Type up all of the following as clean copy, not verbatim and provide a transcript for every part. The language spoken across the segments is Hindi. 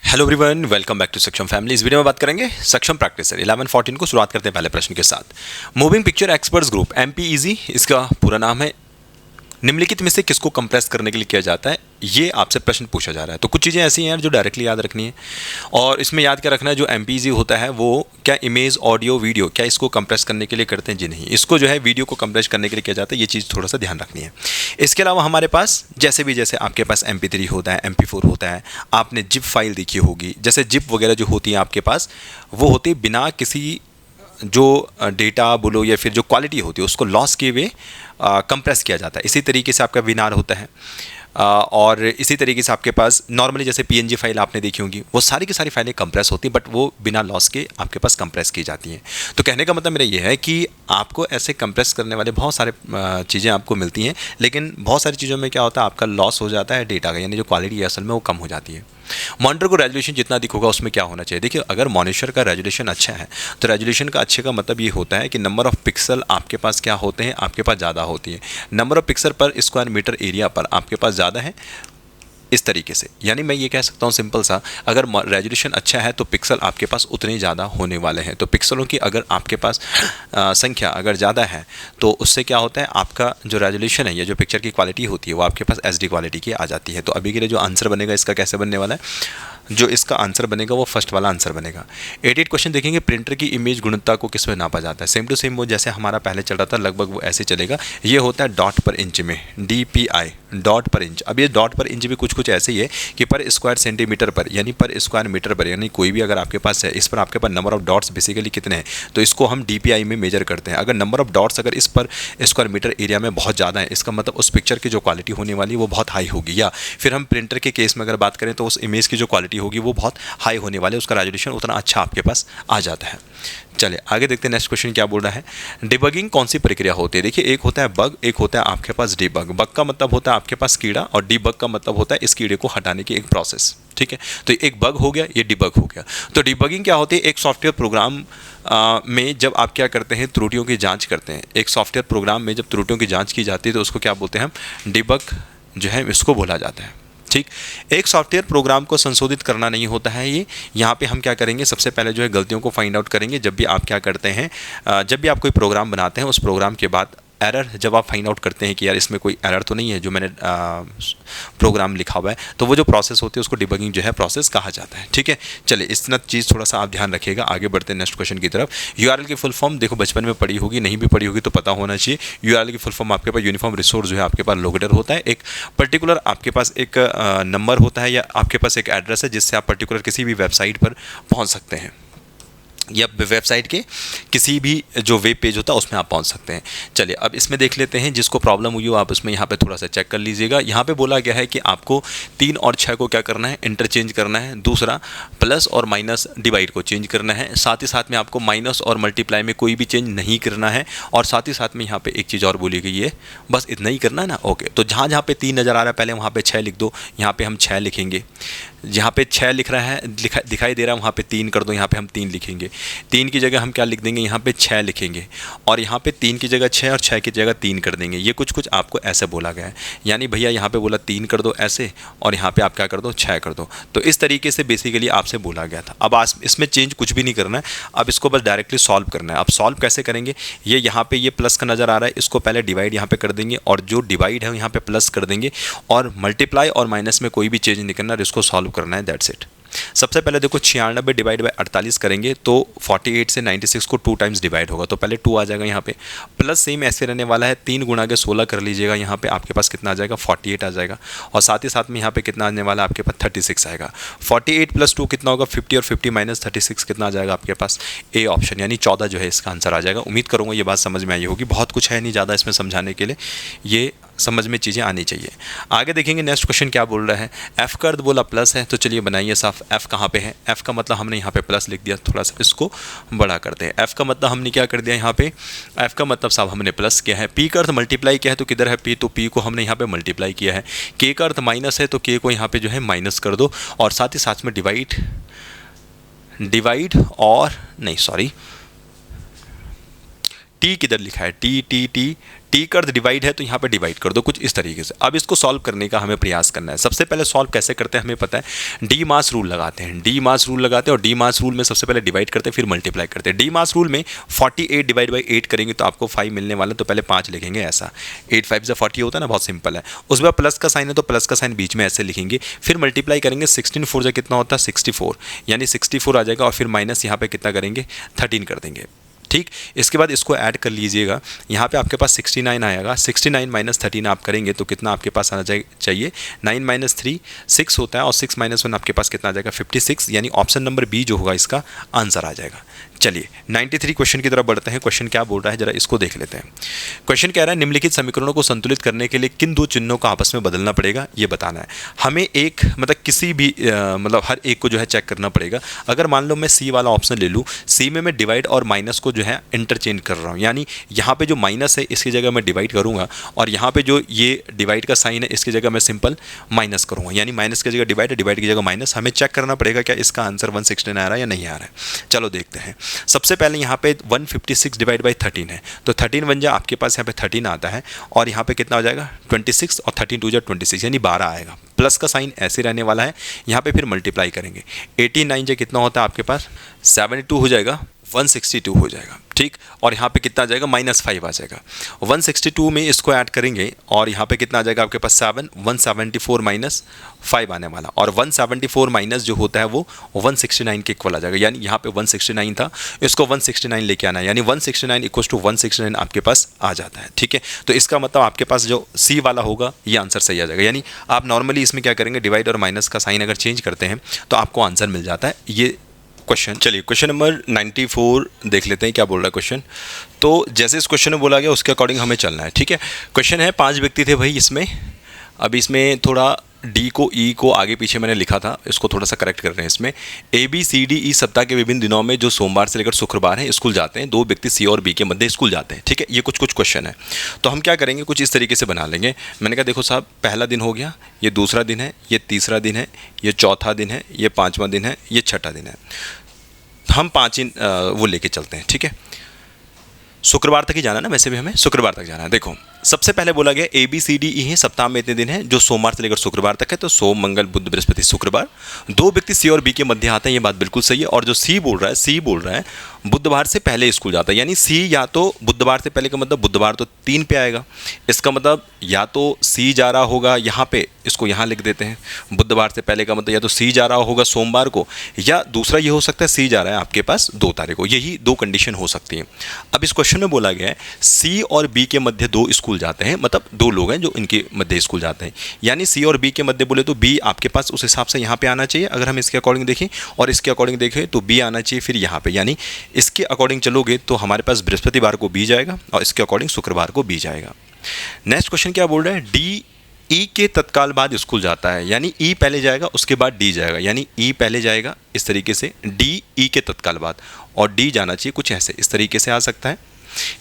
Hello everyone, welcome back to Saksham family. इस वीडियो में बात करेंगे सक्षम प्रैक्टिसर 11-14 को। शुरुआत करते हैं पहले प्रश्न के साथ। Moving picture experts group MPEG इसका पूरा नाम है। निम्नलिखित में से किसको कंप्रेस करने के लिए किया जाता है, ये आपसे प्रश्न पूछा जा रहा है। तो कुछ चीज़ें ऐसी हैं यार जो डायरेक्टली याद रखनी है, और इसमें याद क्या रखना है, जो MPEG होता है वो क्या इमेज, ऑडियो, वीडियो, क्या इसको कंप्रेस करने के लिए करते हैं जी नहीं, इसको जो है वीडियो को कंप्रेस करने के लिए किया जाता है। ये चीज़ थोड़ा सा ध्यान रखनी है। इसके अलावा हमारे पास जैसे आपके पास MP3 होता है, MP4 होता है, आपने जिप फाइल देखी होगी। जैसे जिप वगैरह जो होती है आपके पास, वो होती है बिना किसी जो डेटा बोलो या फिर जो क्वालिटी होती है उसको लॉस किए हुए कंप्रेस किया जाता है। इसी तरीके से आपका विनार होता है, और इसी तरीके से आपके पास नॉर्मली जैसे PNG फाइल आपने देखी होंगी, वो सारी की सारी फाइलें कंप्रेस होती हैं, बट वो बिना लॉस के आपके पास कंप्रेस की जाती हैं। तो कहने का मतलब मेरा ये है कि आपको ऐसे कंप्रेस करने वाले बहुत सारे चीज़ें आपको मिलती हैं, लेकिन बहुत सारी चीज़ों में क्या होता है, आपका लॉस हो जाता है डेटा का, यानी जो क्वालिटी है असल में वो कम हो जाती है। मॉनिटर को रेजोल्यूशन जितना दिख होगा उसमें क्या होना चाहिए। देखिए, अगर मॉनिटर का रेजोल्यूशन अच्छा है तो रेजोल्यूशन का अच्छे का मतलब ये होता है कि नंबर ऑफ पिक्सल आपके पास क्या होते हैं, आपके पास ज़्यादा होती है। नंबर ऑफ पिक्सल पर स्क्वायर मीटर एरिया पर आपके पास ज़्यादा है, इस तरीके से। यानी मैं ये कह सकता हूँ सिंपल सा, अगर रेजोल्यूशन अच्छा है तो पिक्सल आपके पास उतने ज़्यादा होने वाले हैं। तो पिक्सलों की अगर आपके पास संख्या अगर ज़्यादा है तो उससे क्या होता है, आपका जो रेजोल्यूशन है या जो पिक्चर की क्वालिटी होती है वो आपके पास HD क्वालिटी की आ जाती है। तो अभी के लिए जो आंसर बनेगा इसका कैसे बनने वाला है, जो इसका आंसर बनेगा वो फर्स्ट वाला आंसर बनेगा। 88 क्वेश्चन देखेंगे, प्रिंटर की इमेज गुणवत्ता को किस में नापा जाता है। सेम टू सेम वो जैसे हमारा पहले चल रहा था, लगभग वो ऐसे चलेगा। ये होता है डॉट पर इंच में, DPI, डॉट पर इंच। अब ये डॉट पर इंच भी कुछ ऐसे ही है कि पर स्क्वायर सेंटीमीटर पर, यानी पर स्क्वायर मीटर पर, यानी कोई भी अगर आपके पास है, इस पर आपके पास नंबर ऑफ डॉट्स बेसिकली कितने हैं, तो इसको हम DPI में मेजर करते हैं। अगर नंबर ऑफ डॉट्स अगर इस पर स्क्वायर मीटर एरिया में बहुत ज़्यादा है, इसका मतलब उस पिक्चर की जो क्वालिटी होने वाली है वो बहुत हाई होगी। या फिर हम प्रिंटर के केस में अगर बात करें तो उस इमेज की जो क्वालिटी होगी वो बहुत हाई होने वाले, उसका रेजोल्यूशन उतना अच्छा आपके पास आ जाता है। चलिए आगे देखते हैं नेक्स्ट क्वेश्चन क्या बोल रहा है। डिबगिंग कौन सी प्रक्रिया होती है। देखिए, एक होता है बग, एक होता है आपके पास डिबग। बग का मतलब होता है आपके पास कीड़ा, और डिबग का मतलब होता है इस कीड़े को हटाने की एक प्रोसेस। ठीक है, तो एक बग हो गया, ये डिबग हो गया। तो डिबगिंग क्या होती है, एक सॉफ्टवेयर प्रोग्राम में जब आप क्या करते हैं, त्रुटियों की जांच करते हैं। एक सॉफ्टवेयर प्रोग्राम में जब त्रुटियों की जांच की जाती है तो उसको क्या बोलते हैं हम, डिबग जो है इसको बोला जाता है। ठीक, एक सॉफ्टवेयर प्रोग्राम को संशोधित करना नहीं होता है ये। यहाँ पे हम क्या करेंगे, सबसे पहले जो है गलतियों को फाइंड आउट करेंगे। जब भी आप क्या करते हैं, जब भी आप कोई प्रोग्राम बनाते हैं, उस प्रोग्राम के बाद एरर जब आप फाइंड आउट करते हैं कि यार इसमें कोई एरर तो नहीं है जो मैंने प्रोग्राम लिखा हुआ है, तो वो जो प्रोसेस होती है उसको डिबगिंग जो है प्रोसेस कहा जाता है। ठीक है, चलिए इतना चीज़ थोड़ा सा आप ध्यान रखिएगा। आगे बढ़ते हैं नेक्स्ट क्वेश्चन की तरफ। URL की फुल फॉर्म देखो, बचपन में पढ़ी होगी, नहीं भी पढ़ी होगी तो पता होना चाहिए। URL की फुल फॉर्म आपके पास यूनिफॉर्म रिसोर्स जो है आपके पास लोकेटर होता है। एक पर्टिकुलर आपके पास एक नंबर होता है या आपके पास एक एड्रेस है जिससे आप पर्टिकुलर किसी भी वेबसाइट पर पहुँच सकते हैं, या वेबसाइट के किसी भी जो वेब पेज होता है उसमें आप पहुंच सकते हैं। चलिए अब इसमें देख लेते हैं, जिसको प्रॉब्लम हुई हो आप उसमें यहाँ पे थोड़ा सा चेक कर लीजिएगा। यहाँ पे बोला गया है कि आपको 3 और 6 को क्या करना है, इंटरचेंज करना है। दूसरा, प्लस और माइनस डिवाइड को चेंज करना है। साथ ही साथ में आपको माइनस और मल्टीप्लाई में कोई भी चेंज नहीं करना है। और साथ ही साथ में यहाँ पे एक चीज़ और बोली गई है, बस इतना ही करना है ना। ओके, तो जहाँ जहाँ पे 3 नज़र आ रहा है पहले वहाँ पे 6 लिख दो। यहाँ पे हम 6 लिखेंगे। जहाँ पे 6 लिख रहा है, दिखाई दे रहा है, वहाँ पे 3 कर दो। यहाँ पे हम 3 लिखेंगे। 3 की जगह हम क्या लिख देंगे, यहाँ पे 6 लिखेंगे। और यहाँ पे 3 की जगह 6 और 6 की जगह 3 कर देंगे। ये कुछ आपको ऐसे बोला गया है, यानी भैया यहाँ पे बोला 3 कर दो ऐसे, और यहाँ पे आप क्या कर दो, 6 कर दो। तो इस तरीके से बेसिकली आपसे बोला गया था। अब आज इसमें चेंज कुछ भी नहीं करना है, अब इसको बस डायरेक्टली सॉल्व करना है। अब सॉल्व कैसे करेंगे, ये यहाँ पे ये प्लस का नज़र आ रहा है, इसको पहले डिवाइड यहाँ पे कर देंगे, और जो डिवाइड है यहाँ पे प्लस कर देंगे, और मल्टीप्लाई और माइनस में कोई भी चेंज नहीं करना, इसको सॉल्व करना है, दैट्स इट। सबसे पहले देखो, 96 डिवाइड बाय 48 करेंगे तो 48 से 96 को 2 टाइम्स डिवाइड होगा, तो पहले 2 आ जाएगा यहाँ पे। प्लस सेम ऐसे रहने वाला है, 3 गुणा के 16 कर लीजिएगा, यहाँ पे आपके पास कितना आ जाएगा, 48 आ जाएगा। और साथ ही साथ में यहाँ पे कितना आने वाला है, आपके पास 36 आएगा। 48 + 2 कितना होगा, 50, और 50 - 36 कितना आ जाएगा आपके पास, ए ऑप्शन, यानी 14 जो है इसका आंसर आ जाएगा। उम्मीद करूँगा ये बात समझ में आई होगी। बहुत कुछ है नहीं ज़्यादा इसमें समझाने के लिए, ये समझ में चीज़ें आनी चाहिए। आगे देखेंगे नेक्स्ट क्वेश्चन क्या बोल रहा है। F का अर्थ बोला प्लस है, तो चलिए बनाइए साफ। F कहाँ पे है, F का मतलब हमने यहाँ पे प्लस लिख दिया, थोड़ा सा इसको बड़ा करते हैं। F का मतलब हमने क्या कर दिया यहाँ पे, F का मतलब साहब हमने प्लस किया है। P का अर्थ मल्टीप्लाई किया है, तो किधर है P, तो P को हमने यहाँ पे मल्टीप्लाई किया है। K का अर्थ माइनस है, तो K को यहाँ पे जो है माइनस कर दो, और साथ ही साथ में डिवाइड और नहीं सॉरी, टी किधर लिखा है, टी टी टी टी का अर्थ डिवाइड है तो यहाँ पे डिवाइड कर दो कुछ इस तरीके से। अब इसको सॉल्व करने का हमें प्रयास करना है। सबसे पहले सॉल्व कैसे करते हैं हमें पता है, डी मास रूल लगाते हैं। डी मास रूल लगाते हैं और डी मास रूल में सबसे पहले डिवाइड करते हैं फिर मल्टीप्लाई करते हैं। डी मास रूल में 48 डिवाइड बाई 8 करेंगे तो आपको 5 मिलने वाला, तो पहले 5 लिखेंगे ऐसा, 8 5 से 40 होता है ना, बहुत सिंपल है। उसके बाद प्लस का साइन है तो प्लस का साइन बीच में ऐसे लिखेंगे, फिर मल्टीप्लाई करेंगे, 16 4 से कितना होता है 64, यानी 64 आ जाएगा और फिर माइनस यहाँ पे कितना करेंगे 13 कर देंगे। ठीक, इसके बाद इसको ऐड कर लीजिएगा, यहाँ पे आपके पास 69 आएगा, 69 माइनस 13 आप करेंगे तो कितना आपके पास आना चाहिए 9 माइनस 3 6 होता है और 6 माइनस 1 आपके पास कितना आ जाएगा 56, यानी ऑप्शन नंबर बी जो होगा इसका आंसर आ जाएगा। चलिए 93 क्वेश्चन की तरफ बढ़ते हैं। क्वेश्चन क्या बोल रहा है जरा इसको देख लेते हैं। क्वेश्चन कह रहा है निम्नलिखित समीकरणों को संतुलित करने के लिए किन दो चिन्हों को आपस में बदलना पड़ेगा, ये बताना है हमें। एक मतलब किसी भी मतलब हर एक को जो है चेक करना पड़ेगा। अगर मान लो मैं सी वाला ऑप्शन ले लूँ, सी में मैं डिवाइड और माइनस को जो है इंटरचेंज कर रहा हूँ, यानी यहाँ पे जो माइनस है इसकी जगह मैं डिवाइड करूँगा और यहाँ पे जो ये डिवाइड का साइन है इसकी जगह मैं सिंपल माइनस करूँगा, यानी माइनस की जगह डिवाइड, डिवाइड की जगह माइनस। हमें चेक करना पड़ेगा क्या इसका आंसर 169 आ रहा है या नहीं आ रहा है। चलो देखते हैं। सबसे पहले यहाँ पे 156 डिवाइड बाई 13 है तो 13 बन जाए, आपके पास यहाँ पे 13 आता है और यहाँ पे कितना हो जाएगा 26 और 13 2 जा 26 यानी 12 आएगा। प्लस का साइन ऐसे रहने वाला है, यहाँ पे फिर मल्टीप्लाई करेंगे, 89 जो कितना होता है आपके पास 72 हो जाएगा, 162 हो जाएगा। ठीक, और यहाँ पे कितना आ जाएगा -5 आ जाएगा। 162 में इसको ऐड करेंगे और यहाँ पे कितना आ जाएगा आपके पास 7, 174 माइनस 5 आने वाला, और 174 माइनस जो होता है वो 169 के इक्वल आ जाएगा, यानी यहाँ पे 169 था इसको 169 लेके आना है, यानी 169 इक्वल टू 169 आपके पास आ जाता है। ठीक है, तो इसका मतलब आपके पास जो सी वाला होगा ये आंसर सही आ जाएगा। यानी आप नॉर्मली इसमें क्या करेंगे, डिवाइड और माइनस का साइन अगर चेंज करते हैं तो आपको आंसर मिल जाता है ये क्वेश्चन। चलिए क्वेश्चन नंबर 94 देख लेते हैं क्या बोल रहा है क्वेश्चन। तो जैसे इस क्वेश्चन में बोला गया उसके अकॉर्डिंग हमें चलना है। ठीक है, क्वेश्चन है 5 व्यक्ति थे भाई इसमें, अब इसमें थोड़ा डी को ई को आगे पीछे मैंने लिखा था, इसको थोड़ा सा करेक्ट कर रहे हैं। इसमें A B C D E सप्ताह के विभिन्न दिनों में जो सोमवार से लेकर शुक्रवार है स्कूल जाते हैं, 2 व्यक्ति सी और बी के मध्य स्कूल जाते हैं। ठीक है, ये कुछ क्वेश्चन है तो हम क्या करेंगे, कुछ इस तरीके से बना लेंगे। मैंने कहा देखो साहब, पहला दिन हो गया, ये दूसरा दिन है, ये तीसरा दिन है, ये चौथा दिन है, ये 5वां दिन है, ये 6ठा दिन है। हम 5 वो लेके चलते हैं। ठीक है, शुक्रवार तक ही जाना है ना, वैसे भी हमें शुक्रवार तक जाना है। देखो सबसे पहले बोला गया A B C D E है, सप्ताह में इतने दिन हैं जो सोमवार से लेकर शुक्रवार तक है, तो सोम मंगल बुध बृहस्पति शुक्रवार। 2 व्यक्ति सी और बी के मध्य आते हैं, ये बात बिल्कुल सही है। और जो सी बोल रहा है बुधवार से पहले स्कूल जाता है, यानी सी या तो बुधवार से पहले का मतलब बुधवार तो 3 पे आएगा, इसका मतलब या तो सी जा रहा होगा यहाँ पे, इसको यहाँ लिख देते हैं, बुधवार से पहले का मतलब या तो सी जा रहा होगा सोमवार को, या दूसरा ये हो सकता है सी जा रहा है आपके पास 2 तारीख को। यही 2 कंडीशन हो सकती है। अब इस क्वेश्चन में बोला गया है सी और बी के मध्य 2 स्कूल जाते हैं, मतलब 2 लोग हैं जो इनके मध्य स्कूल जाते हैं, यानी सी और बी के मध्य बोले तो बी आपके पास उस हिसाब से यहाँ पे आना चाहिए। अगर हम इसके अकॉर्डिंग देखें और इसके अकॉर्डिंग देखें तो बी आना चाहिए फिर यहाँ पे, यानी इसके अकॉर्डिंग चलोगे तो हमारे पास बृहस्पतिवार को बी जाएगा और इसके अकॉर्डिंग शुक्रवार को बी जाएगा। नेक्स्ट क्वेश्चन क्या बोल रहा है, डी ई के तत्काल बाद स्कूल जाता है, यानी ई पहले जाएगा उसके बाद डी जाएगा, यानी ई पहले जाएगा इस तरीके से, डी ई के तत्काल बाद, और डी जाना चाहिए कुछ ऐसे इस तरीके से आ सकता है।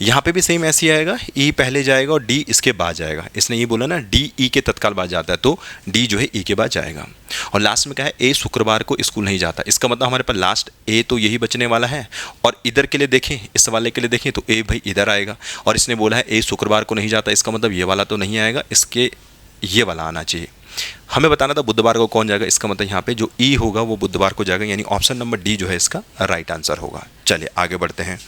यहाँ पे भी सेम ऐसे ही आएगा, ई पहले जाएगा और डी इसके बाद जाएगा। इसने ये बोला ना डी ई के तत्काल बाद जाता है, तो डी जो है ई के बाद जाएगा। और लास्ट में क्या है, ए शुक्रवार को स्कूल नहीं जाता, इसका मतलब हमारे पास लास्ट ए तो यही बचने वाला है। और इधर के लिए देखें, इस वाले के लिए देखें तो ए भाई इधर आएगा, और इसने बोला है ए शुक्रवार को नहीं जाता, इसका मतलब ये वाला तो नहीं आएगा, इसके ये वाला आना चाहिए। हमें बताना था बुधवार को कौन जाएगा, इसका मतलब यहाँ पे जो ई होगा वो बुधवार को जाएगा, यानी ऑप्शन नंबर डी जो है इसका राइट आंसर होगा। चलिए आगे बढ़ते हैं।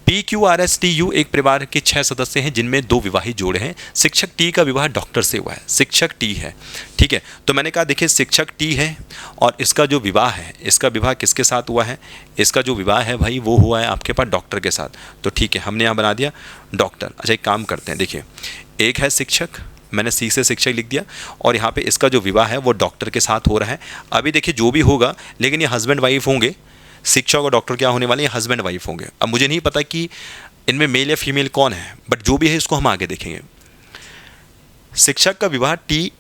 P Q R S T U एक परिवार के 6 सदस्य हैं जिनमें 2 विवाहित जोड़े हैं। शिक्षक टी का विवाह डॉक्टर से हुआ है, शिक्षक टी है। ठीक है, तो मैंने कहा देखिए शिक्षक टी है और इसका जो विवाह है, इसका विवाह किसके साथ हुआ है, इसका जो विवाह है भाई वो हुआ है आपके पास डॉक्टर के साथ। तो ठीक है, हमने यहाँ बना दिया डॉक्टर। अच्छा एक काम करते हैं, देखिए एक है शिक्षक, मैंने सी से शिक्षक लिख दिया, और यहाँ पे इसका जो विवाह है वो डॉक्टर के साथ हो रहा है। अभी देखिए जो भी होगा, लेकिन ये हस्बैंड वाइफ होंगे, शिक्षक और डॉक्टर क्या होने वाले हैं, हस्बैंड वाइफ होंगे। अब मुझे नहीं पता कि इनमें मेल या फीमेल कौन है, बट जो भी है इसको हम आगे देखेंगे। शिक्षक का विवाह टी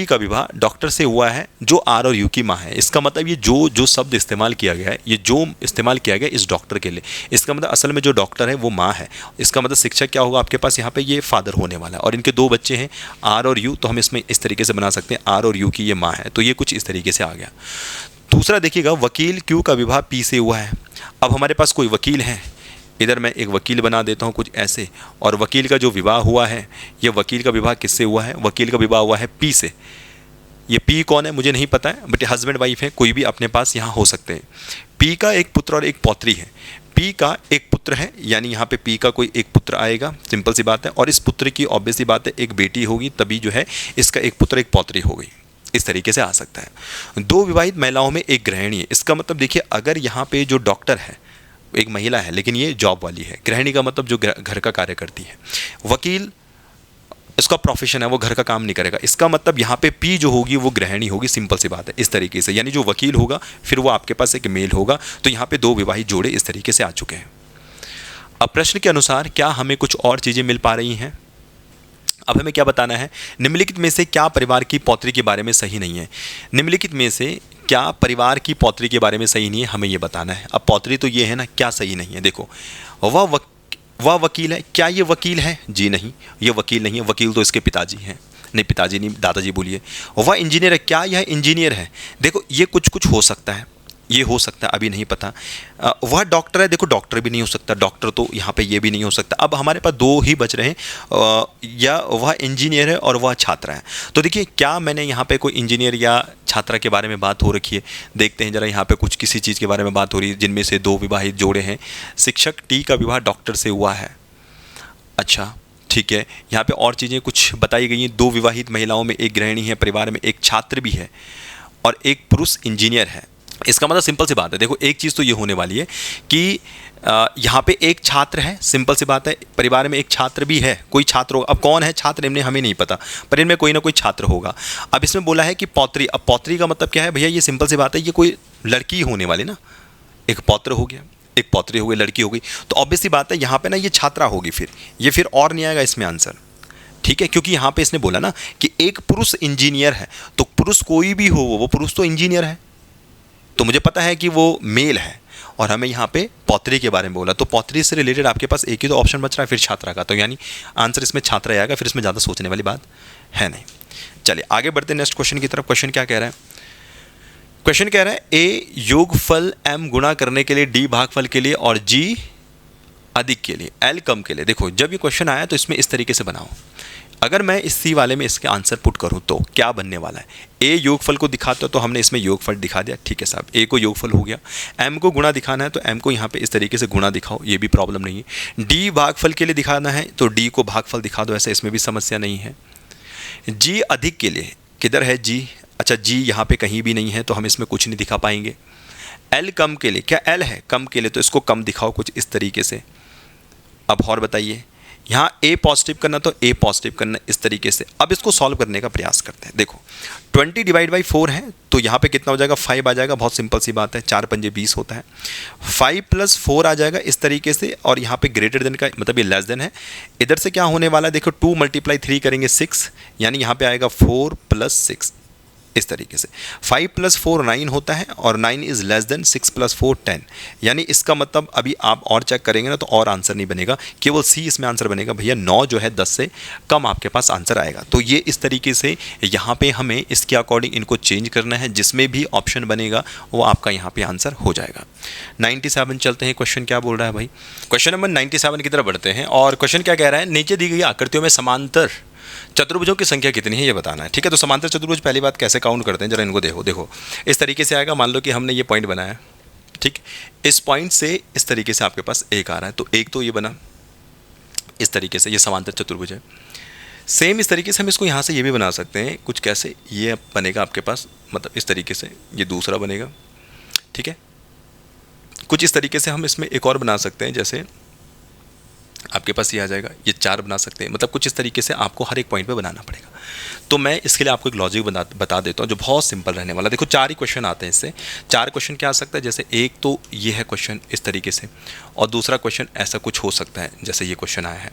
का विवाह डॉक्टर से हुआ है जो आर और यू की माँ है। इसका मतलब ये जो शब्द इस्तेमाल किया गया है, ये जो इस्तेमाल किया गया इस डॉक्टर के लिए, इसका मतलब असल में जो डॉक्टर है वो माँ है। इसका मतलब शिक्षक क्या होगा आपके पास यहाँ पे, ये फादर होने वाला है, और इनके 2 बच्चे हैं आर और यू, तो हम इसमें इस तरीके से बना सकते हैं आर और यू की ये माँ है, तो ये कुछ इस तरीके से आ गया। दूसरा देखिएगा, वकील क्यू का विवाह पी से हुआ है। अब हमारे पास कोई वकील है, इधर मैं एक वकील बना देता हूँ कुछ ऐसे, और वकील का जो विवाह हुआ है, ये वकील का विवाह किससे हुआ है? वकील का विवाह हुआ है पी से। ये पी कौन है मुझे नहीं पता है, बट हस्बैंड वाइफ है, कोई भी अपने पास यहाँ हो सकते हैं। पी का एक पुत्र और एक पौत्री है। पी का एक पुत्र है, यानी यहाँ पे पी का कोई एक पुत्र आएगा, सिंपल सी बात है, और इस पुत्र की ऑब्वियस सी बात है एक बेटी होगी, तभी जो है इसका एक पुत्र एक पौत्री होगी। इस तरीके से आ सकता है। दो विवाहित महिलाओं में एक गृहिणी है, इसका मतलब देखिए अगर यहाँ पे जो डॉक्टर है एक महिला है, लेकिन ये जॉब वाली है। गृहिणी का मतलब जो घर का कार्य करती है। वकील इसका प्रोफेशन है, वो घर का काम नहीं करेगा, इसका मतलब यहाँ पे पी जो होगी वो गृहिणी होगी, सिंपल सी बात है। इस तरीके से यानी जो वकील होगा फिर वो आपके पास एक मेल होगा। तो यहाँ पे दो विवाहित जोड़े इस तरीके से आ चुके हैं। अब प्रश्न के अनुसार क्या हमें कुछ और चीज़ें मिल पा रही हैं? अब हमें क्या बताना है, निम्नलिखित में से क्या परिवार की पौत्री के बारे में सही नहीं है? निम्नलिखित में से क्या परिवार की पौत्री के बारे में सही नहीं है, हमें ये बताना है। अब पौत्री तो ये है ना, क्या सही नहीं है? देखो, वह वकील है, क्या ये वकील है? जी नहीं, ये वकील नहीं है। वकील तो इसके पिताजी हैं, नहीं पिताजी नहीं, दादाजी बोलिए। वह इंजीनियर है, क्या यह इंजीनियर है? देखो ये कुछ कुछ हो सकता है, ये हो सकता है, अभी नहीं पता। वह डॉक्टर है, देखो डॉक्टर भी नहीं हो सकता, डॉक्टर तो यहाँ पे ये भी नहीं हो सकता। अब हमारे पास दो ही बच रहे हैं, या वह इंजीनियर है और वह छात्रा है। तो देखिए क्या मैंने यहाँ पे कोई इंजीनियर या छात्रा के बारे में बात हो रखी है? देखते हैं जरा, यहाँ पे कुछ किसी चीज़ के बारे में बात हो रही है जिनमें से दो विवाहित जोड़े हैं। शिक्षक टी का विवाह डॉक्टर से हुआ है। अच्छा ठीक है, यहाँ पे और चीज़ें कुछ बताई गई हैं। दो विवाहित महिलाओं में एक गृहिणी है, परिवार में एक छात्र भी है और एक पुरुष इंजीनियर है। इसका मतलब सिंपल सी बात है, देखो एक चीज़ तो ये होने वाली है कि यहाँ पे एक छात्र है, सिंपल सी बात है, परिवार में एक छात्र भी है, कोई छात्र होगा। अब कौन है छात्र इनमें हमें नहीं पता, पर इनमें कोई ना कोई छात्र होगा। अब इसमें बोला है कि पौत्री, अब पौत्री का मतलब क्या है भैया? ये सिंपल सी बात है, ये कोई लड़की होने वाली ना, एक पौत्र हो गया, एक पौत्री हो गई, लड़की हो गई, तो ऑब्वियस सी बात है यहाँ पे ना ये छात्रा होगी, फिर ये फिर और नहीं आएगा इसमें आंसर, ठीक है? क्योंकि यहाँ पे इसने बोला ना कि एक पुरुष इंजीनियर है, तो पुरुष कोई भी हो वो पुरुष तो इंजीनियर है, तो मुझे पता है कि वो मेल है, और हमें यहाँ पे पौत्री के बारे में बोला, तो पौत्री से रिलेटेड आपके पास एक ही तो ऑप्शन बच रहा है, फिर छात्रा का, तो यानी आंसर इसमें छात्रा आएगा, फिर इसमें ज़्यादा सोचने वाली बात है नहीं। चलिए आगे बढ़ते हैं नेक्स्ट क्वेश्चन की तरफ। क्वेश्चन क्या कह रहा है? क्वेश्चन कह रहा है ए योगफल m गुणा करने के लिए, d भागफल के लिए और g अधिक के लिए, l कम के लिए। देखो जब ये क्वेश्चन आया तो इसमें इस तरीके से बनाओ। अगर मैं इस सी वाले में इसके आंसर पुट करूं तो क्या बनने वाला है? ए योगफल को दिखाते हो तो हमने इसमें योगफल दिखा दिया, ठीक है साहब, ए को योगफल हो गया। एम को गुणा दिखाना है तो एम को यहाँ पे इस तरीके से गुणा दिखाओ, ये भी प्रॉब्लम नहीं है। डी भागफल के लिए दिखाना है तो डी को भागफल दिखा दो, ऐसे इसमें भी समस्या नहीं है। जी अधिक के लिए किधर है जी? अच्छा जी यहाँ पे कहीं भी नहीं है, तो हम इसमें कुछ नहीं दिखा पाएंगे। एल कम के लिए, क्या एल है कम के लिए? तो इसको कम दिखाओ कुछ इस तरीके से। अब और बताइए, यहाँ ए पॉजिटिव करना तो ए पॉजिटिव करना, इस तरीके से। अब इसको सॉल्व करने का प्रयास करते हैं। देखो 20 डिवाइड बाई 4 है, तो यहाँ पे कितना हो जाएगा? 5 आ जाएगा, बहुत सिंपल सी बात है, 4 पंजे 20 होता है। 5 + 4 आ जाएगा इस तरीके से, और यहाँ पे ग्रेटर देन का मतलब ये लेस देन है। इधर से क्या होने वाला है? देखो 2 × 3 करेंगे 6, यानी यहाँ पे आएगा 4 + 6 इस तरीके से। 5 + 4 9 होता है, और 9 इज़ लेस देन 6 + 4 10, यानी इसका मतलब अभी आप और चेक करेंगे ना तो और आंसर नहीं बनेगा, केवल सी इसमें आंसर बनेगा भैया। 9 जो है 10 से कम आपके पास आंसर आएगा। तो ये इस तरीके से यहाँ पे हमें इसके अकॉर्डिंग इनको चेंज करना है, जिसमें भी ऑप्शन बनेगा वो आपका यहाँ पे आंसर हो जाएगा। 97 चलते हैं, क्वेश्चन क्या बोल रहा है भाई? क्वेश्चन नंबर 97 की तरफ बढ़ते हैं, और क्वेश्चन क्या कह रहा है? नीचे दी गई आकृतियों में समांतर चतुर्भुजों की संख्या कितनी है ये बताना है, ठीक है? तो समांतर चतुर्भुज पहली बात कैसे काउंट करते हैं जरा इनको देखो। देखो इस तरीके से आएगा, मान लो कि हमने ये पॉइंट बनाया, ठीक, इस पॉइंट से इस तरीके से आपके पास एक आ रहा है, तो एक तो ये बना इस तरीके से, ये समांतर चतुर्भुज है। सेम इस तरीके से हम इसको यहाँ से ये भी बना सकते हैं कुछ, कैसे ये बनेगा आपके पास, मतलब इस तरीके से ये दूसरा बनेगा, ठीक है? कुछ इस तरीके से हम इसमें एक और बना सकते हैं, जैसे आपके पास ये आ जाएगा, ये 4 बना सकते हैं, मतलब कुछ इस तरीके से आपको हर एक पॉइंट पे बनाना पड़ेगा। तो मैं इसके लिए आपको एक लॉजिक बता देता हूँ जो बहुत सिंपल रहने वाला। देखो 4 ही क्वेश्चन आते हैं इससे। 4 क्वेश्चन क्या आ सकता है? जैसे एक तो ये है क्वेश्चन इस तरीके से, और दूसरा क्वेश्चन ऐसा कुछ हो सकता है जैसे ये क्वेश्चन आया है।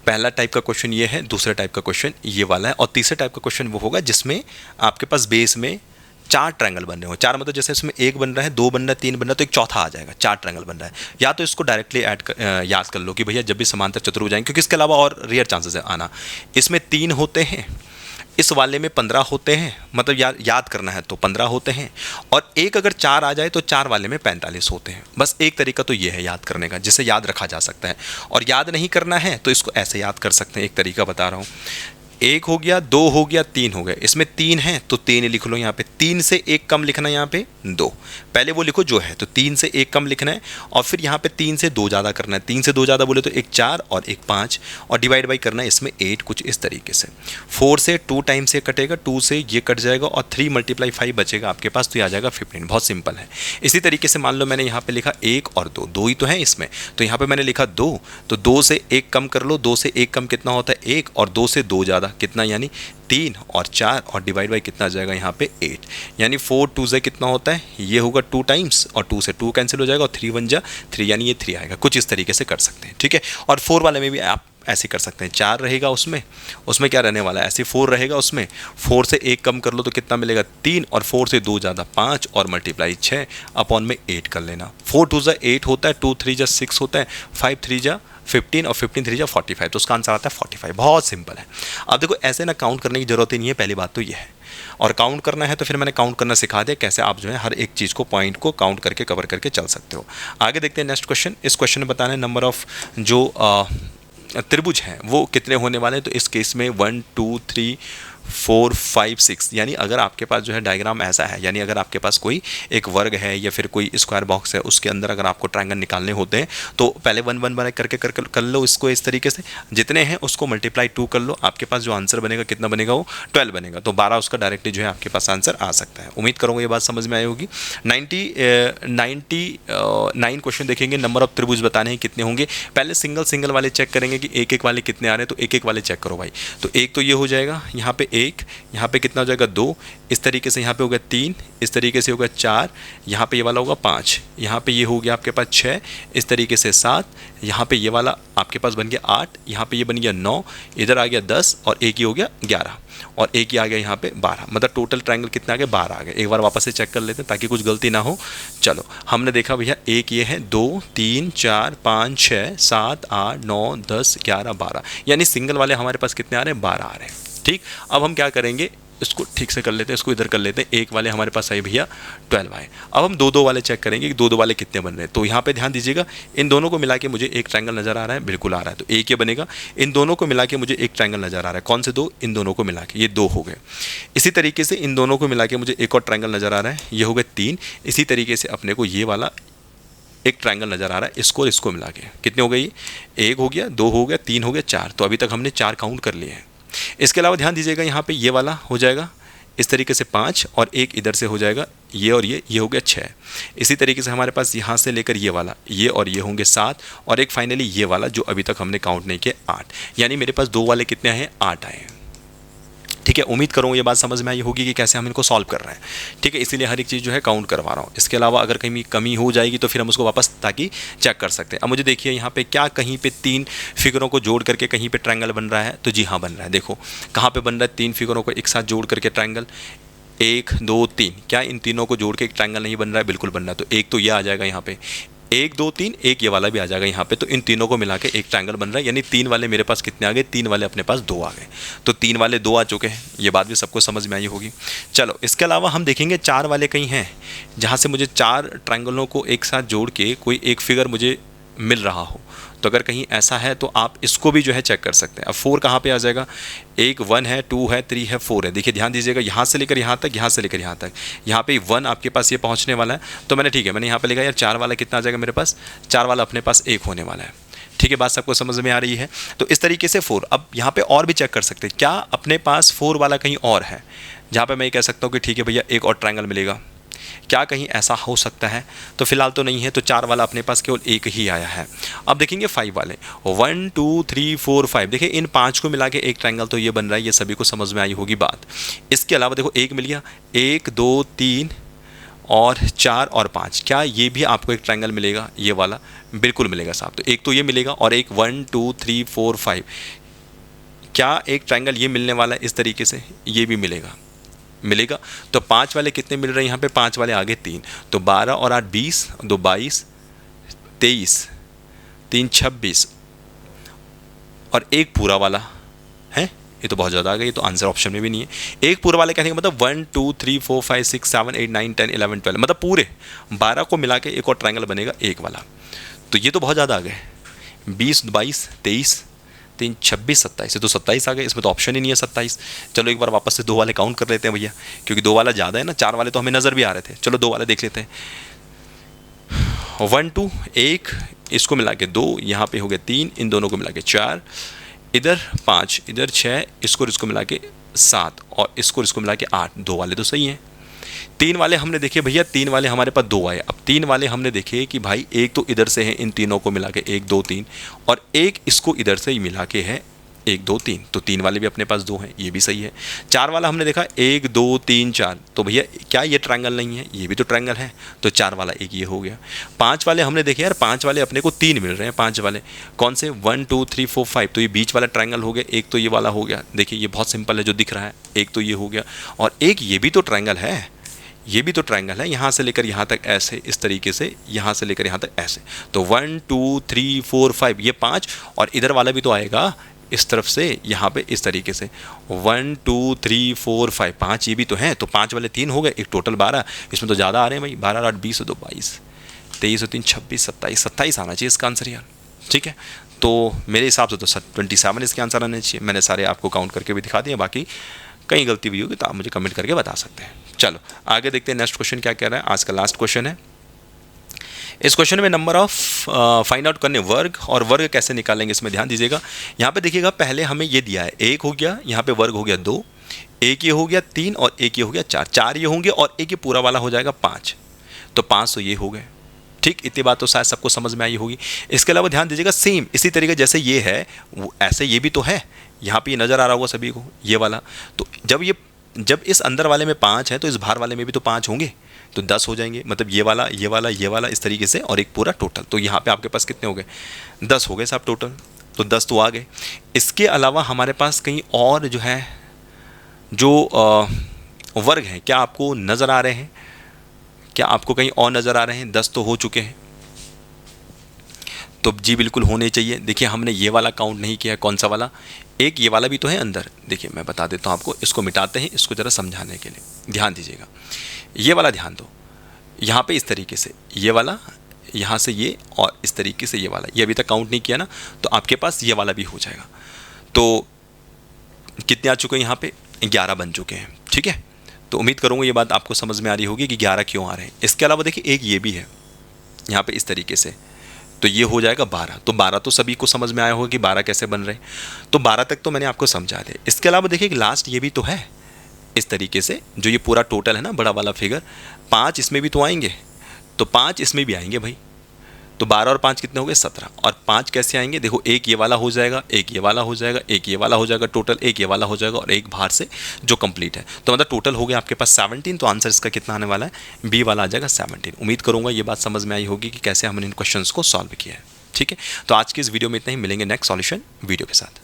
पहला टाइप का क्वेश्चन ये है, दूसरा टाइप का क्वेश्चन ये वाला है, और तीसरा टाइप का क्वेश्चन वो होगा जिसमें आपके पास बेस में 4 ट्रायंगल बन रहे हो। 4 मतलब जैसे इसमें 1 बन रहा है, 2 बन रहा है, 3 बन रहा है, तो एक चौथा आ जाएगा, 4 ट्रायंगल बन रहा है। या तो इसको डायरेक्टली याद कर लो कि भैया जब भी समांतर चतुर्भुज आएंगे, क्योंकि इसके अलावा और रेयर चांसेस है आना। इसमें 3 होते हैं, इस वाले में 15 होते हैं, मतलब याद करना है तो 15 होते हैं, और एक अगर 4 आ जाए तो 4 वाले में 45 होते हैं। बस एक तरीका तो ये है याद करने का, जिसे याद रखा जा सकता है। और याद नहीं करना है तो इसको ऐसे याद कर सकते हैं, एक तरीका बता रहा हूँ। 1 हो गया, 2 हो गया, 3 हो गया। इसमें 3 है तो 3 लिख लो यहाँ पे। 3 से 1 कम लिखना है यहाँ पे 2, पहले वो लिखो जो है, तो 3 से 1 कम लिखना है, और फिर यहाँ पे 3 से 2 ज़्यादा करना है। 3 से 2 ज़्यादा बोले तो एक 4 और एक 5, और डिवाइड बाई करना है इसमें 8, कुछ इस तरीके से। 4 से 2 टाइम से कटेगा, 2 से ये कट जाएगा, और 3 × 5 बचेगा आपके पास, तो ये आ जाएगा 15। बहुत सिंपल है। इसी तरीके से मान लो मैंने यहाँ पे लिखा 1 और 2, 2 ही तो है इसमें, तो यहाँ पे मैंने लिखा 2, तो 2 से 1 कम कर लो। 2 से 1 कम कितना होता है 1, और 2 से 2 ज़्यादा कितना, यानी 3 और 4, और डिवाइड बाई कितना आ जाएगा यहाँ पे 8, यानी 4 2 से कितना होता है, ये होगा 2 टाइम्स, और 2 से 2 कैंसिल हो जाएगा, और 3 1 जा 3, यानी ये 3 आएगा। कुछ इस तरीके से कर सकते हैं, ठीक है। और 4 वाले में भी आप ऐसे कर सकते हैं। 4 रहेगा उसमें क्या रहने वाला है, ऐसे 4 रहेगा उसमें। 4 से 1 कम कर लो तो कितना मिलेगा 3, और 4 से 2 ज़्यादा 5, और मल्टीप्लाई 6 अपॉन में 8 कर लेना। 4 2 जा 8 होता है, 2 3 जा 6 होता है, 5 3 जा 15, और 15 3 जा 45, तो उसका आंसर आता है 45। बहुत सिंपल है। अब देखो ऐसे ना काउंट करने की जरूरत ही नहीं है, पहली बात तो ये है। और काउंट करना है तो फिर मैंने काउंट करना सिखा दिया, कैसे आप जो है हर एक चीज़ को, पॉइंट को काउंट करके कवर करके चल सकते हो। आगे देखते हैं नेक्स्ट क्वेश्चन। इस क्वेश्चन में बताना है नंबर ऑफ जो त्रिभुज हैं वो कितने होने वाले हैं। तो इस केस में 1 2 3 4 5 6, यानी अगर आपके पास जो है डायग्राम ऐसा है, यानी अगर आपके पास कोई एक वर्ग है या फिर कोई स्क्वायर बॉक्स है, उसके अंदर अगर आपको ट्रायंगल निकालने होते हैं तो पहले 1 1 बना करके कर लो इसको इस तरीके से। जितने हैं उसको मल्टीप्लाई 2 कर लो, आपके पास जो आंसर बनेगा कितना बनेगा, वो 12 बनेगा। तो 12 उसका डायरेक्टली जो है आपके पास आंसर आ सकता है। उम्मीद करूँगा ये बात समझ में आई होगी। 99 क्वेश्चन देखेंगे, नंबर ऑफ त्रिभुज बताने हैं कितने होंगे। पहले सिंगल वाले चेक करेंगे कि एक वाले कितने आ रहे हैं, तो एक वाले चेक करो भाई। तो एक तो ये हो जाएगा यहाँ पे 1, यहाँ पे कितना हो जाएगा 2, इस तरीके से यहाँ पे हो गया 3, इस तरीके से हो गया 4, यहाँ पे ये वाला होगा 5, यहाँ पे ये हो गया आपके पास 6, इस तरीके से 7, यहाँ पे ये वाला आपके पास बन गया 8, यहाँ पे ये बन गया 9, इधर आ गया 10, और एक ही हो गया 11, और एक ही आ गया यहाँ पे 12। मतलब टोटल ट्रायंगल कितना आ गया 12 आ गए। एक बार वापस से चेक कर लेते हैं ताकि कुछ गलती ना हो। चलो हमने देखा भैया, एक ये है, 2 3 4 5 6 7 8 9 10 11 12, यानी सिंगल वाले हमारे पास कितने आ रहे हैं 12 आ रहे हैं। ठीक, अब हम क्या करेंगे, इसको ठीक से कर लेते हैं, इसको इधर कर लेते हैं। एक वाले हमारे पास आई भैया 12 आए। अब हम 2 वाले चेक करेंगे कि 2 वाले कितने बन रहे हैं। तो यहाँ पे ध्यान दीजिएगा, इन दोनों को मिला के मुझे एक ट्रायंगल नजर आ रहा है, बिल्कुल आ रहा है, तो एक ये बनेगा। इन दोनों को मिला के मुझे एक ट्रायंगल नजर आ रहा है, कौन से 2, इन दोनों को मिला के, ये 2 हो गए। इसी तरीके से इन दोनों को मिला के मुझे एक और ट्रायंगल नजर आ रहा है, ये हो गए 3। इसी तरीके से अपने को ये वाला एक ट्रायंगल नजर आ रहा है, इसको और इसको मिला के कितने हो गई, 1 हो गया, 2 हो गया, 3 हो गया, 4। तो अभी तक हमने 4 काउंट कर लिए हैं। इसके अलावा ध्यान दीजिएगा, यहाँ पे ये वाला हो जाएगा इस तरीके से 5, और एक इधर से हो जाएगा ये, और ये हो गया 6। इसी तरीके से हमारे पास यहाँ से लेकर ये वाला, ये और ये होंगे 7, और एक फाइनली ये वाला जो अभी तक हमने काउंट नहीं किया 8, यानी मेरे पास 2 वाले कितने आए हैं, 8 आए हैं। ठीक है, उम्मीद करूँ ये बात समझ में आई होगी कि कैसे हम इनको सॉल्व कर रहे हैं। ठीक है, इसीलिए हर एक चीज़ जो है काउंट करवा रहा हूँ। इसके अलावा अगर कहीं कमी हो जाएगी तो फिर हम उसको वापस ताकि चेक कर सकते हैं। अब मुझे देखिए यहाँ पे क्या कहीं पे 3 फिगरों को जोड़ करके कहीं पे ट्रायंगल बन रहा है, तो जी हाँ बन रहा है। देखो कहाँ पे बन रहा है, 3 फिगरों को एक साथ जोड़ करके ट्रायंगल, 1 2 3, क्या इन तीनों को जोड़ के एक ट्रायंगल नहीं बन रहा है, बिल्कुल बन रहा है। तो एक तो ये आ जाएगा यहाँ पे 1 2 3, एक ये वाला भी आ जाएगा यहाँ पे, तो इन तीनों को मिला के एक ट्रायंगल बन रहा है। यानी 3 वाले मेरे पास कितने आ गए, 3 वाले अपने पास 2 आ गए। तो 3 वाले 2 आ चुके हैं, ये बात भी सबको समझ में आई होगी। चलो इसके अलावा हम देखेंगे 4 वाले कहीं हैं जहाँ से मुझे 4 ट्रायंगलों को एक साथ जोड़ के कोई एक फिगर मुझे मिल रहा हो। तो अगर कहीं ऐसा है तो आप इसको भी जो है चेक कर सकते हैं। अब 4 कहाँ पे आ जाएगा, एक 1 है, 2 है, 3 है, 4 है। देखिए ध्यान दीजिएगा, यहाँ से लेकर यहाँ तक, यहाँ से लेकर यहाँ तक, यहाँ पे 1 आपके पास ये पहुँचने वाला है। तो मैंने ठीक है, मैंने यहाँ पे लिखा यार 4 वाला कितना आ जाएगा मेरे पास, 4 वाला अपने पास 1 होने वाला है। ठीक है, बात सबको समझ में आ रही है। तो इस तरीके से 4, अब यहाँ पे और भी चेक कर सकते हैं, क्या अपने पास 4 वाला कहीं और है जहाँ पे मैं ये कह सकता हूँ कि ठीक है भैया एक और ट्रायंगल मिलेगा। क्या कहीं ऐसा हो सकता है, तो फिलहाल तो नहीं है। तो 4 वाला अपने पास केवल एक ही आया है। अब देखेंगे 5 वाले, 1 2 3 4 5, देखिए इन 5 को मिला के एक ट्रायंगल तो ये बन रहा है, ये सभी को समझ में आई होगी बात। इसके अलावा देखो एक मिल गया, 1 2 3 और 4 और 5, क्या ये भी आपको एक ट्रायंगल मिलेगा, ये वाला बिल्कुल मिलेगा साहब। तो एक तो ये मिलेगा, और एक 1 2 3 4 5, क्या एक ट्रायंगल ये मिलने वाला है इस तरीके से, ये भी मिलेगा। तो 5 वाले कितने मिल रहे हैं यहाँ पे, 5 वाले आगे 3, तो 12 और 8 20, 2 22, 23, 3 26, और एक पूरा वाला है ये तो बहुत ज़्यादा आ गया, ये तो आंसर ऑप्शन में भी नहीं है। एक पूरा वाले कहने का मतलब 1 2 3 4 5 6 7 8 9 10 11 12 मतलब पूरे 12 को मिला के एक और ट्रायंगल बनेगा एक वाला। तो ये तो बहुत ज़्यादा आ गए, 20 22 23 3 26 27, ये तो 27 आ गए, इसमें तो ऑप्शन ही नहीं है 27। चलो एक बार वापस से 2 वाले काउंट कर लेते हैं भैया, क्योंकि 2 वाला ज़्यादा है ना, 4 वाले तो हमें नज़र भी आ रहे थे। चलो 2 वाले देख लेते हैं। 1 2 1, इसको मिला के 2, यहाँ पे हो गया 3, इन दोनों को मिला के 4, इधर 5, इधर 6, इसको मिला के 7 और इसको मिला के 8। 2 वाले तो सही हैं। 3 वाले हमने देखे भैया, 3 वाले हमारे पास 2 आए। अब 3 वाले हमने देखे कि भाई एक तो इधर से है, इन तीनों को मिला के 1 2 3, और एक इसको इधर से ही मिला के है 1 2 3, तो 3 वाले भी अपने पास 2 हैं, ये भी सही है। 4 वाला हमने देखा 1 2 3 4, तो भैया क्या ये ट्रायंगल नहीं है? ये भी तो ट्रायंगल है, तो 4 वाला एक ये हो गया। 5 वाले हमने देखे यार, 5 वाले अपने को 3 मिल रहे हैं। 5 वाले कौन से? 1 2 3 4 5, तो ये बीच वाला ट्रायंगल हो गया। एक तो ये वाला हो गया, देखिए ये बहुत सिंपल है जो दिख रहा है, एक तो ये हो गया, और एक ये भी तो ट्रायंगल है, ये भी तो ट्रायंगल है, यहाँ से लेकर यहाँ तक ऐसे, इस तरीके से, यहाँ से लेकर यहाँ तक ऐसे। तो 1 2 3 4 5 ये 5, और इधर वाला भी तो आएगा इस तरफ से, यहाँ पे इस तरीके से 1 2 3 4 5, 5 ये भी तो हैं। तो 5 वाले 3 हो गए, एक टोटल 12, इसमें तो ज़्यादा आ रहे हैं भाई। 12 8 20 2 22 23 3 26 27, 27 आना चाहिए इसका आंसर यार। ठीक है, तो मेरे हिसाब से तो 27 इसके आंसर आने चाहिए। मैंने सारे आपको काउंट करके भी दिखा दिए, बाकी कहीं गलती भी होगी तो आप मुझे कमेंट करके बता सकते हैं। चलो आगे देखते हैं नेक्स्ट क्वेश्चन क्या कह रहा है। आज का लास्ट क्वेश्चन है। इस क्वेश्चन में नंबर ऑफ फाइंड आउट करने वर्ग, और वर्ग कैसे निकालेंगे इसमें ध्यान दीजिएगा। यहाँ पे देखिएगा, पहले हमें ये दिया है 1 हो गया, यहाँ पे वर्ग हो गया 2, एक ये हो गया 3, और एक ये हो गया 4, 4 ये होंगे, और एक ये पूरा वाला हो जाएगा 5, तो 5 तो ये हो गए। ठीक, इतनी बात तो शायद सबको समझ में आई होगी। इसके अलावा ध्यान दीजिएगा, सेम इसी तरीके जैसे ये है ऐसे ये भी तो है, यहाँ पे ये नज़र आ रहा होगा सभी को, ये वाला। तो जब इस अंदर वाले में 5 है तो इस बाहर वाले में भी तो 5 होंगे, तो 10 हो जाएंगे। मतलब ये वाला ये वाला ये वाला इस तरीके से, और एक पूरा टोटल। तो यहाँ पे आपके पास कितने हो गए? 10 हो गए साहब टोटल, तो 10 तो आ गए। इसके अलावा हमारे पास कहीं और जो है जो वर्ग हैं, क्या आपको नज़र आ रहे हैं? क्या आपको कहीं और नज़र आ रहे हैं? 10 तो हो चुके हैं, तो जी बिल्कुल होने चाहिए। देखिए हमने ये वाला काउंट नहीं किया है, कौन सा वाला? एक ये वाला भी तो है अंदर। देखिए मैं बता देता हूँ आपको, इसको मिटाते हैं, इसको ज़रा समझाने के लिए ध्यान दीजिएगा। ये वाला ध्यान दो, यहाँ पे इस तरीके से ये वाला, यहाँ से ये, और इस तरीके से ये वाला, ये अभी तक काउंट नहीं किया ना, तो आपके पास ये वाला भी हो जाएगा। तो कितने आ चुके हैं यहाँ पे? 11 बन चुके हैं। ठीक है, तो उम्मीद करूँगा ये बात आपको समझ में आ रही होगी कि 11 क्यों आ रहे हैं। इसके अलावा देखिए एक ये भी है यहाँ पे इस तरीके से, तो ये हो जाएगा 12। तो 12 तो सभी को समझ में आया होगा कि 12 कैसे बन रहे हैं, तो 12 तक तो मैंने आपको समझा दिया। इसके अलावा देखिए लास्ट ये भी तो है इस तरीके से, जो ये पूरा टोटल है ना बड़ा वाला फिगर, 5 इसमें भी तो आएंगे, तो 5 इसमें भी आएंगे भाई। तो 12 और 5 कितने हो गए? 17। और 5 कैसे आएंगे? देखो एक ये वाला हो जाएगा, एक ये वाला हो जाएगा, एक ये वाला हो जाएगा, टोटल एक ये वाला हो जाएगा, और एक बाहर से जो कंप्लीट है। तो मतलब टोटल हो गया आपके पास 17। तो आंसर इसका कितना आने वाला है? बी वाला आ जाएगा 17। उम्मीद करूंगा ये बात समझ में आई होगी कि कैसे हमने इन क्वेश्चंस को सॉल्व किया है। ठीक है, तो आज की इस वीडियो में इतना ही, मिलेंगे नेक्स्ट सॉल्यूशन वीडियो के साथ।